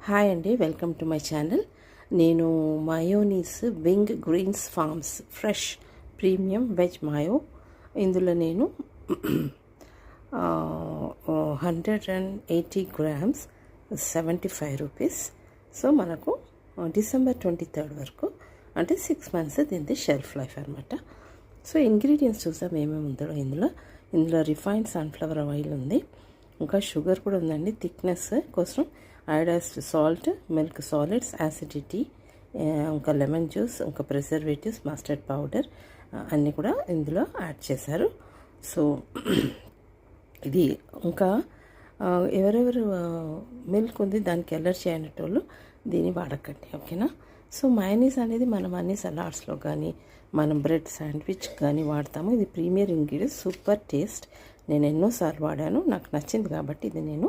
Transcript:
Hi అండి, welcome to my channel. నేను mayonnaise Wingreens farms fresh premium veg mayo, ఇందులో నేను 180 grams 75 rupees. So మనకు December 23 వరకు, అంటే 6 months దీని షెల్ఫ్ లైఫ్ అనమాట. సో ఇంగ్రీడియంట్స్ చూసాం ఏమేమి ఉందో. ఇందులో రిఫైన్డ్ సన్ఫ్లవర్ ఆయిల్ ఉంది, ఇంకా షుగర్ కూడా ఉందండి థిక్నెస్ కోసం. Iodised salt, milk solids, acidity, ఇంకా లెమన్ జ్యూస్, ఇంకా ప్రిజర్వేటివ్స్, మస్టర్డ్ పౌడర్ అన్నీ కూడా ఇందులో యాడ్ చేశారు. సో ఇది ఇంకా ఎవరెవరు మిల్క్ ఉంది దానికి ఎలర్జీ అయినటోళ్ళు దీన్ని వాడకండి, ఓకేనా. సో మయోనీస్ అనేది మనం అన్ని సలాడ్స్లో కానీ మనం బ్రెడ్ శాండ్విచ్ కానీ వాడతాము. ఇది ప్రీమియర్ ఇంగ్రీడియంట్, సూపర్ టేస్ట్. నేను ఎన్నోసార్లు వాడాను, నాకు నచ్చింది కాబట్టి ఇది నేను